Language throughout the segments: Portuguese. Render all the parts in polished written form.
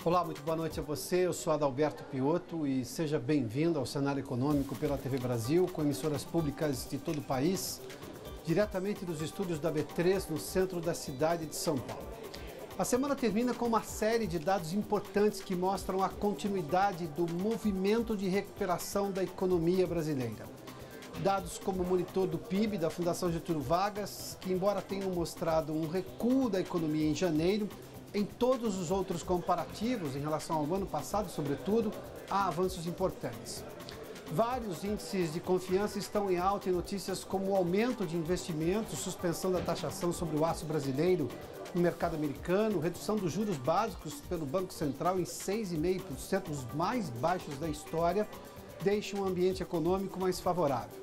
Olá, muito boa noite a você. Eu sou Adalberto Piotto e seja bem-vindo ao Cenário Econômico pela TV Brasil, com emissoras públicas de todo o país, diretamente dos estúdios da B3, no centro da cidade de São Paulo. A semana termina com uma série de dados importantes que mostram a continuidade do movimento de recuperação da economia brasileira. Dados como o monitor do PIB da Fundação Getúlio Vargas, que embora tenham mostrado um recuo da economia em janeiro, em todos os outros comparativos, em relação ao ano passado, sobretudo, há avanços importantes. Vários índices de confiança estão em alta em notícias como o aumento de investimentos, suspensão da taxação sobre o aço brasileiro no mercado americano, redução dos juros básicos pelo Banco Central em 6,5%, os mais baixos da história, deixam um ambiente econômico mais favorável.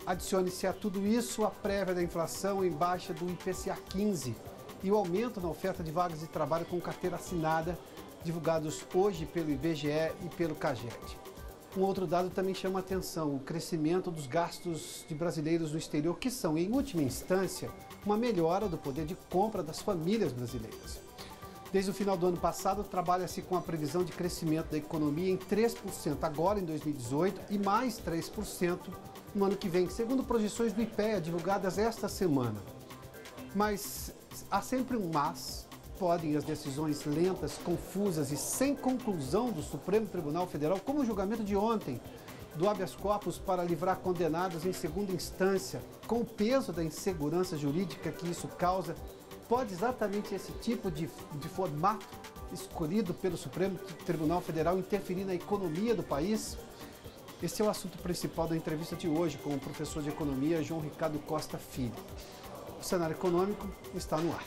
Adicione-se a tudo isso a prévia da inflação em baixa do IPCA 15, e o aumento na oferta de vagas de trabalho com carteira assinada, divulgados hoje pelo IBGE e pelo CAGED. Um outro dado também chama a atenção, o crescimento dos gastos de brasileiros no exterior, que são, em última instância, uma melhora do poder de compra das famílias brasileiras. Desde o final do ano passado, trabalha-se com a previsão de crescimento da economia em 3% agora em 2018 e mais 3% no ano que vem, segundo projeções do IPEA divulgadas esta semana. Mas há sempre um mas, podem as decisões lentas, confusas e sem conclusão do Supremo Tribunal Federal, como o julgamento de ontem do habeas corpus para livrar condenados em segunda instância, com o peso da insegurança jurídica que isso causa, pode exatamente esse tipo de formato escolhido pelo Supremo Tribunal Federal interferir na economia do país? Esse é o assunto principal da entrevista de hoje com o professor de economia João Ricardo Costa Filho. O cenário econômico está no ar.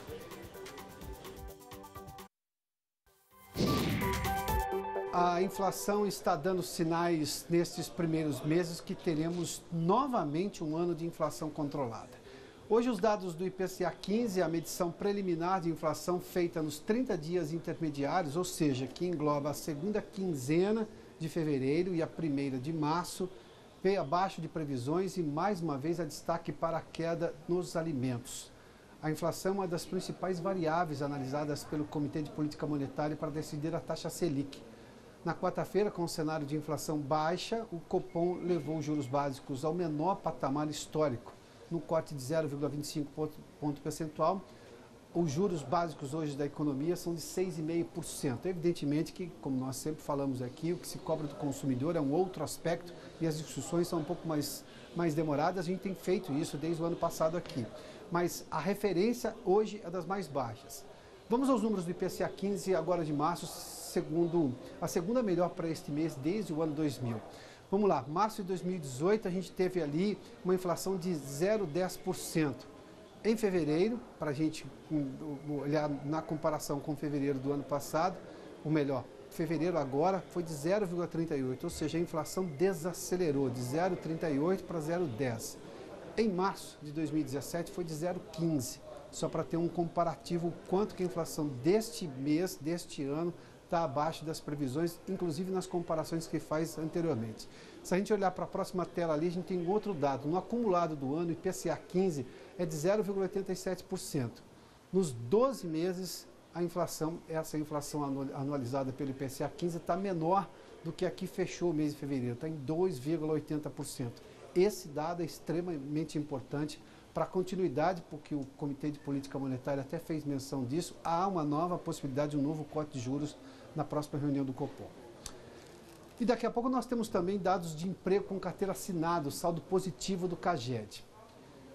A inflação está dando sinais nestes primeiros meses que teremos novamente um ano de inflação controlada. Hoje os dados do IPCA 15, a medição preliminar de inflação feita nos 30 dias intermediários, ou seja, que engloba a segunda quinzena de fevereiro e a primeira de março, veio abaixo de previsões e, mais uma vez, a destaque para a queda nos alimentos. A inflação é uma das principais variáveis analisadas pelo Comitê de Política Monetária para decidir a taxa Selic. Na quarta-feira, com o cenário de inflação baixa, o Copom levou os juros básicos ao menor patamar histórico, no corte de 0,25 ponto percentual. Os juros básicos hoje da economia são de 6,5%. Evidentemente que, como nós sempre falamos aqui, o que se cobra do consumidor é um outro aspecto e as discussões são um pouco mais demoradas. A gente tem feito isso desde o ano passado aqui. Mas a referência hoje é das mais baixas. Vamos aos números do IPCA 15 agora de março, segundo a segunda melhor para este mês desde o ano 2000. Vamos lá, março de 2018 a gente teve ali uma inflação de 0,10%. Em fevereiro, para a gente olhar na comparação com fevereiro do ano passado, ou melhor, fevereiro agora foi de 0,38%, ou seja, a inflação desacelerou de 0,38% para 0,10%. Em março de 2017 foi de 0,15%, só para ter um comparativo o quanto que a inflação deste mês, deste ano, está abaixo das previsões, inclusive nas comparações que faz anteriormente. Se a gente olhar para a próxima tela ali, a gente tem outro dado. No acumulado do ano, o IPCA 15 é de 0,87%. Nos 12 meses, a inflação, essa inflação anualizada pelo IPCA 15 está menor do que a que fechou o mês de fevereiro, está em 2,80%. Esse dado é extremamente importante para a continuidade, porque o Comitê de Política Monetária até fez menção disso, há uma nova possibilidade de um novo corte de juros na próxima reunião do Copom. E daqui a pouco nós temos também dados de emprego com carteira assinada, saldo positivo do CAGED.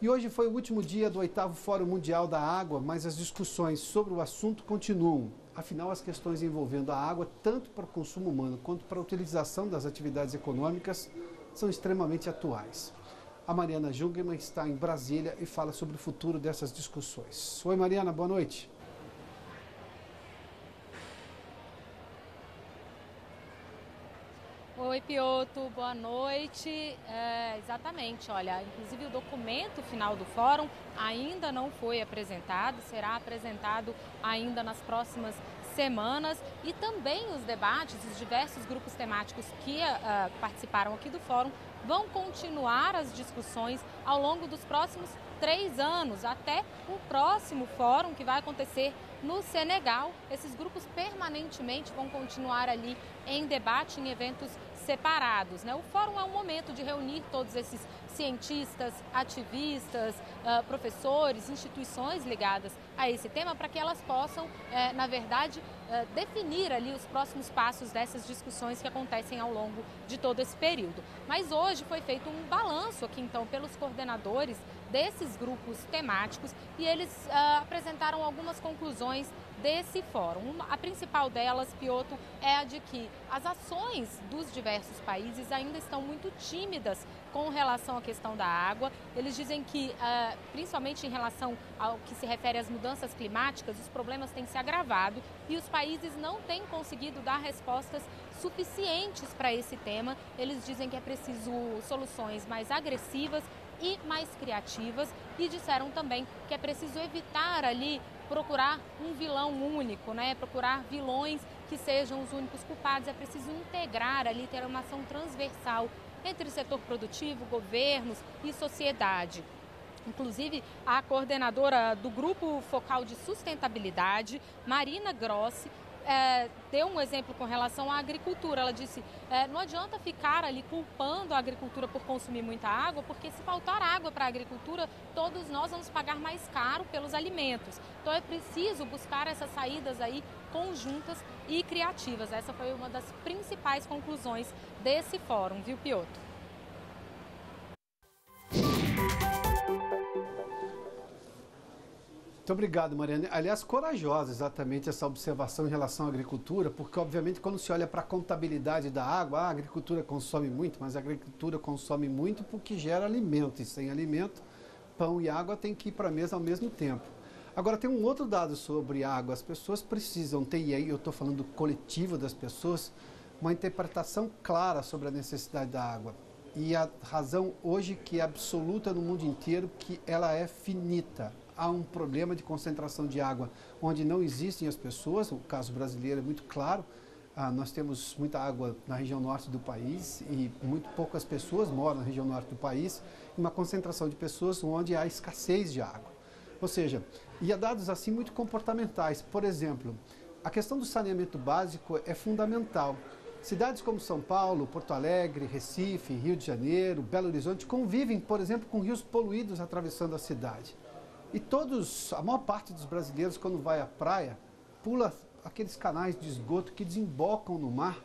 E hoje foi o último dia do 8º Fórum Mundial da Água, mas as discussões sobre o assunto continuam. Afinal, as questões envolvendo a água, tanto para o consumo humano quanto para a utilização das atividades econômicas, são extremamente atuais. A Mariana Jungermann está em Brasília e fala sobre o futuro dessas discussões. Oi, Mariana, boa noite. Oi, Piotto, boa noite. Exatamente, olha, inclusive o documento final do fórum ainda não foi apresentado, será apresentado ainda nas próximas semanas, e também os debates, os diversos grupos temáticos que participaram aqui do fórum vão continuar as discussões ao longo dos próximos 3 anos, até o próximo fórum que vai acontecer no Senegal. Esses grupos permanentemente vão continuar ali em debate, em eventos separados, né? O fórum é um momento de reunir todos esses cientistas, ativistas, professores, instituições ligadas a esse tema para que elas possam, na verdade, definir ali os próximos passos dessas discussões que acontecem ao longo de todo esse período. Mas hoje foi feito um balanço aqui, então, pelos coordenadores desses grupos temáticos e eles apresentaram algumas conclusões desse fórum. A principal delas, Piotr, é a de que as ações dos diversos países ainda estão muito tímidas com relação à questão da água. Eles dizem que, principalmente em relação ao que se refere às mudanças climáticas, os problemas têm se agravado e os países não têm conseguido dar respostas suficientes para esse tema. Eles dizem que é preciso soluções mais agressivas e mais criativas e disseram também que é preciso evitar ali procurar um vilão único, né? Procurar vilões que sejam os únicos culpados. É preciso integrar ali, ter uma ação transversal entre setor produtivo, governos e sociedade. Inclusive, a coordenadora do Grupo Focal de Sustentabilidade, Marina Grossi, deu um exemplo com relação à agricultura. Ela disse, não adianta ficar ali culpando a agricultura por consumir muita água, porque se faltar água para a agricultura, todos nós vamos pagar mais caro pelos alimentos. Então é preciso buscar essas saídas aí conjuntas e criativas. Essa foi uma das principais conclusões desse fórum, viu, Piotr? Muito obrigado, Mariana. Aliás, corajosa exatamente essa observação em relação à agricultura, porque obviamente quando se olha para a contabilidade da água, a agricultura consome muito, mas a agricultura consome muito porque gera alimento, e sem alimento, pão e água tem que ir para a mesa ao mesmo tempo. Agora tem um outro dado sobre água, as pessoas precisam ter, e aí eu estou falando do coletivo das pessoas, uma interpretação clara sobre a necessidade da água. E a razão hoje que é absoluta no mundo inteiro, que ela é finita. Há um problema de concentração de água onde não existem as pessoas, o caso brasileiro é muito claro, nós temos muita água na região norte do país e muito poucas pessoas moram na região norte do país, e uma concentração de pessoas onde há escassez de água. Ou seja, e há dados assim muito comportamentais, por exemplo, a questão do saneamento básico é fundamental. Cidades como São Paulo, Porto Alegre, Recife, Rio de Janeiro, Belo Horizonte convivem, por exemplo, com rios poluídos atravessando a cidade. E a maior parte dos brasileiros, quando vai à praia, pula aqueles canais de esgoto que desembocam no mar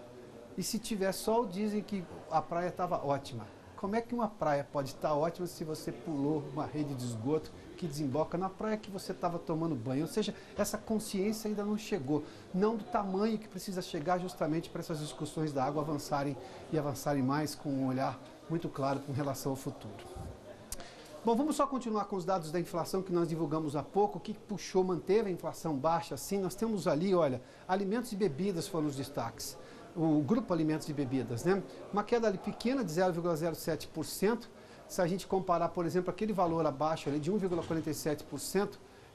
e se tiver sol dizem que a praia estava ótima. Como é que uma praia pode estar ótima se você pulou uma rede de esgoto que desemboca na praia que você estava tomando banho? Ou seja, essa consciência ainda não chegou, não do tamanho que precisa chegar justamente para essas discussões da água avançarem e avançarem mais com um olhar muito claro com relação ao futuro. Bom, vamos só continuar com os dados da inflação que nós divulgamos há pouco. O que puxou, manteve a inflação baixa? Sim, nós temos ali, olha, alimentos e bebidas foram os destaques. O grupo alimentos e bebidas, né? Uma queda ali pequena de 0,07%. Se a gente comparar, por exemplo, aquele valor abaixo ali de 1,47%,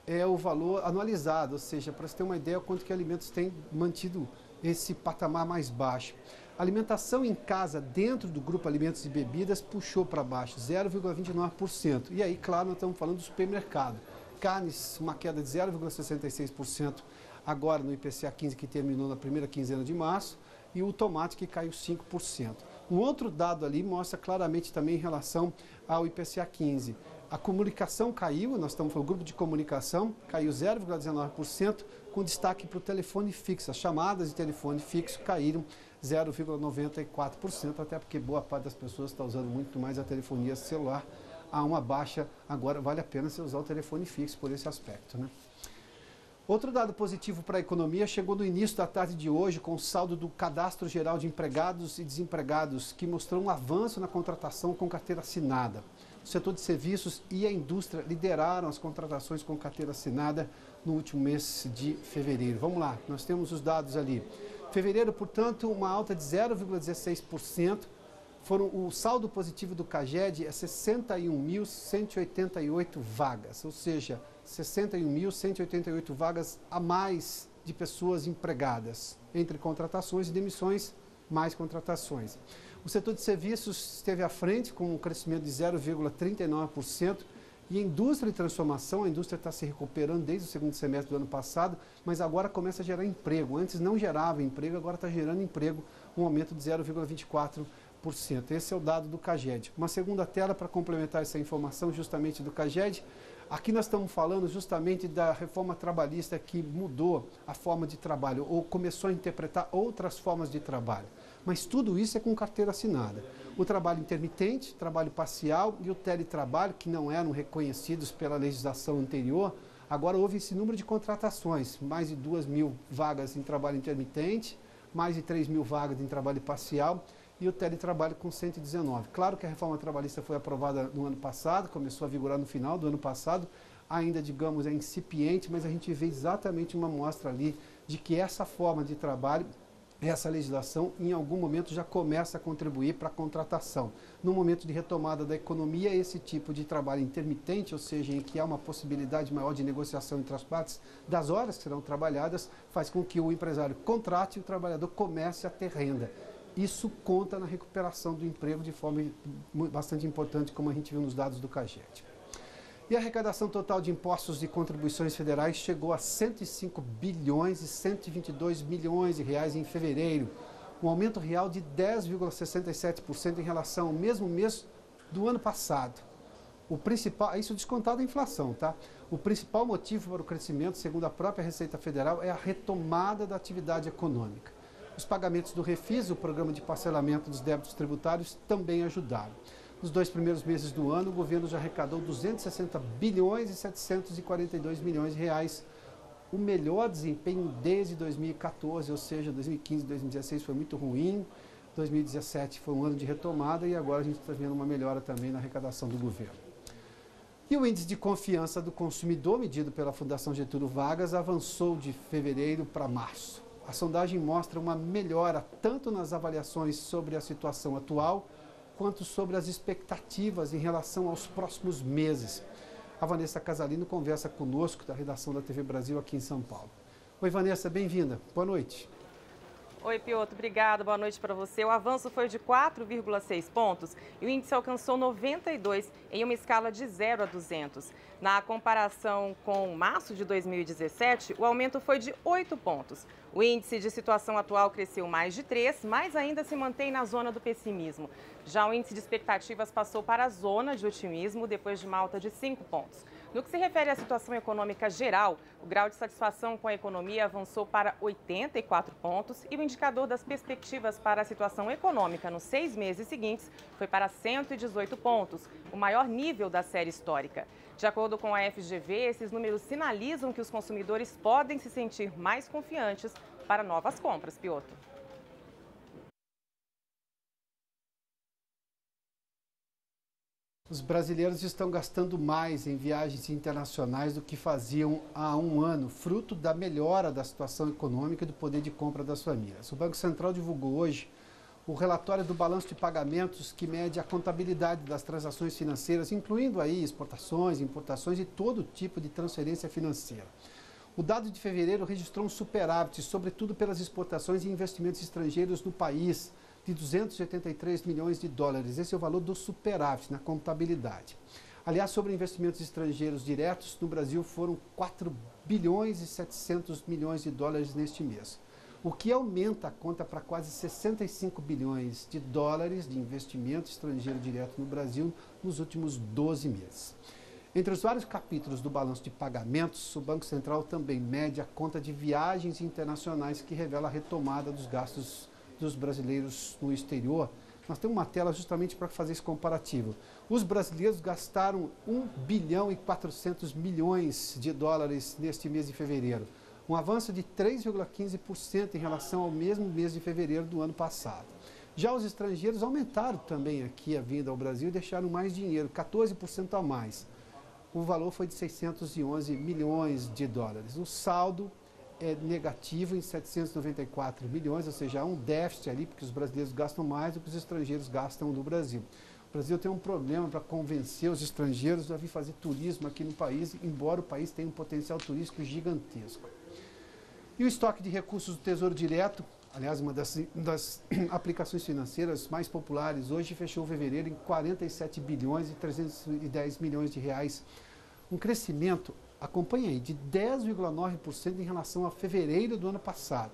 é o valor anualizado, ou seja, para você ter uma ideia, quanto que alimentos têm mantido esse patamar mais baixo. Alimentação em casa, dentro do grupo alimentos e bebidas, puxou para baixo, 0,29%. E aí, claro, nós estamos falando do supermercado. Carnes, uma queda de 0,66% agora no IPCA 15, que terminou na primeira quinzena de março, e o tomate, que caiu 5%. Um outro dado ali mostra claramente também em relação ao IPCA 15. A comunicação caiu, nós estamos falando do grupo de comunicação, caiu 0,19%, com destaque para o telefone fixo. As chamadas de telefone fixo caíram 0,94%, até porque boa parte das pessoas está usando muito mais a telefonia celular. Há uma baixa, agora vale a pena você usar o telefone fixo por esse aspecto, né? Outro dado positivo para a economia chegou no início da tarde de hoje com o saldo do Cadastro Geral de Empregados e Desempregados, que mostrou um avanço na contratação com carteira assinada. O setor de serviços e a indústria lideraram as contratações com carteira assinada no último mês de fevereiro. Vamos lá, nós temos os dados ali. Fevereiro, portanto, uma alta de 0,16%. O saldo positivo do CAGED é 61.188 vagas, ou seja, 61.188 vagas a mais de pessoas empregadas. Entre contratações e demissões, mais contratações. O setor de serviços esteve à frente com um crescimento de 0,39%, E indústria e transformação, a indústria está se recuperando desde o segundo semestre do ano passado, mas agora começa a gerar emprego. Antes não gerava emprego, agora está gerando emprego, um aumento de 0,24%. Esse é o dado do CAGED. Uma segunda tela para complementar essa informação justamente do CAGED. Aqui nós estamos falando justamente da reforma trabalhista que mudou a forma de trabalho ou começou a interpretar outras formas de trabalho. Mas tudo isso é com carteira assinada. O trabalho intermitente, trabalho parcial e o teletrabalho, que não eram reconhecidos pela legislação anterior, agora houve esse número de contratações, mais de 2.000 vagas em trabalho intermitente, mais de 3.000 vagas em trabalho parcial e o teletrabalho com 119. Claro que a reforma trabalhista foi aprovada no ano passado, começou a vigorar no final do ano passado, ainda, digamos, é incipiente, mas a gente vê exatamente uma amostra ali de que essa forma de trabalho, essa legislação, em algum momento já começa a contribuir para a contratação. No momento de retomada da economia, esse tipo de trabalho intermitente, ou seja, em que há uma possibilidade maior de negociação entre as partes das horas que serão trabalhadas, faz com que o empresário contrate e o trabalhador comece a ter renda. Isso conta na recuperação do emprego de forma bastante importante, como a gente viu nos dados do CAGED. E a arrecadação total de impostos e contribuições federais chegou a 105 bilhões e 122 milhões de reais em fevereiro, um aumento real de 10,67% em relação ao mesmo mês do ano passado. O principal, isso descontado a inflação, tá? O principal motivo para o crescimento, segundo a própria Receita Federal, é a retomada da atividade econômica. Os pagamentos do Refis, o programa de parcelamento dos débitos tributários, também ajudaram. Nos 2 primeiros meses do ano, o governo já arrecadou 260 bilhões e 742 milhões de reais, o melhor desempenho desde 2014, ou seja, 2015 e 2016 foi muito ruim, 2017 foi um ano de retomada e agora a gente está vendo uma melhora também na arrecadação do governo. E o índice de confiança do consumidor, medido pela Fundação Getúlio Vargas, avançou de fevereiro para março. A sondagem mostra uma melhora tanto nas avaliações sobre a situação atual, quanto sobre as expectativas em relação aos próximos meses. A Vanessa Casalino conversa conosco, da redação da TV Brasil aqui em São Paulo. Oi, Vanessa, bem-vinda. Boa noite. Oi, Piotr, obrigado. Boa noite para você. O avanço foi de 4,6 pontos e o índice alcançou 92 em uma escala de 0 a 200. Na comparação com março de 2017, o aumento foi de 8 pontos. O índice de situação atual cresceu mais de 3, mas ainda se mantém na zona do pessimismo. Já o índice de expectativas passou para a zona de otimismo depois de uma alta de 5 pontos. No que se refere à situação econômica geral, o grau de satisfação com a economia avançou para 84 pontos e o indicador das perspectivas para a situação econômica nos 6 meses seguintes foi para 118 pontos, o maior nível da série histórica. De acordo com a FGV, esses números sinalizam que os consumidores podem se sentir mais confiantes para novas compras, Piotr. Os brasileiros estão gastando mais em viagens internacionais do que faziam há um ano, fruto da melhora da situação econômica e do poder de compra das famílias. O Banco Central divulgou hoje o relatório do balanço de pagamentos que mede a contabilidade das transações financeiras, incluindo aí exportações, importações e todo tipo de transferência financeira. O dado de fevereiro registrou um superávit, sobretudo pelas exportações e investimentos estrangeiros no país, de 283 milhões de dólares. Esse é o valor do superávit na contabilidade. Aliás, sobre investimentos estrangeiros diretos, no Brasil foram 4 bilhões e 700 milhões de dólares neste mês, o que aumenta a conta para quase 65 bilhões de dólares de investimento estrangeiro direto no Brasil nos últimos 12 meses. Entre os vários capítulos do balanço de pagamentos, o Banco Central também mede a conta de viagens internacionais, que revela a retomada dos gastos dos brasileiros no exterior. Nós temos uma tela justamente para fazer esse comparativo. Os brasileiros gastaram 1 bilhão e 400 milhões de dólares neste mês de fevereiro, um avanço de 3,15% em relação ao mesmo mês de fevereiro do ano passado. Já os estrangeiros aumentaram também aqui a vinda ao Brasil e deixaram mais dinheiro, 14% a mais. O valor foi de 611 milhões de dólares. O saldo é negativo em 794 milhões, ou seja, há um déficit ali, porque os brasileiros gastam mais do que os estrangeiros gastam no Brasil. O Brasil tem um problema para convencer os estrangeiros a vir fazer turismo aqui no país, embora o país tenha um potencial turístico gigantesco. E o estoque de recursos do Tesouro Direto Aliás, uma das aplicações financeiras mais populares hoje fechou fevereiro em 47 bilhões e 310 milhões de reais. Um crescimento, acompanha aí, de 10,9% em relação a fevereiro do ano passado.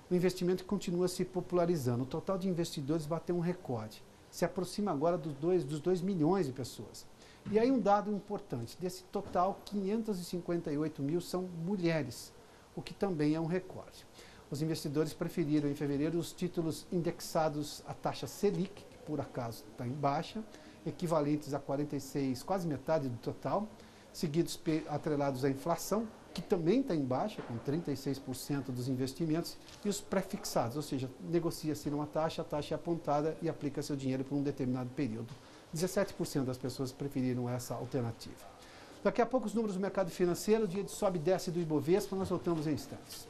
O investimento continua se popularizando. O total de investidores bateu um recorde. Se aproxima agora dos 2 milhões de pessoas. E aí um dado importante, desse total, 558 mil são mulheres, o que também é um recorde. Os investidores preferiram em fevereiro os títulos indexados à taxa Selic, que por acaso está em baixa, equivalentes a 46, quase metade do total, seguidos atrelados à inflação, que também está em baixa, com 36% dos investimentos, e os prefixados, ou seja, negocia-se uma taxa, a taxa é apontada e aplica seu dinheiro por um determinado período. 17% das pessoas preferiram essa alternativa. Daqui a pouco os números do mercado financeiro, dia de sobe e desce do Ibovespa, nós voltamos em instantes.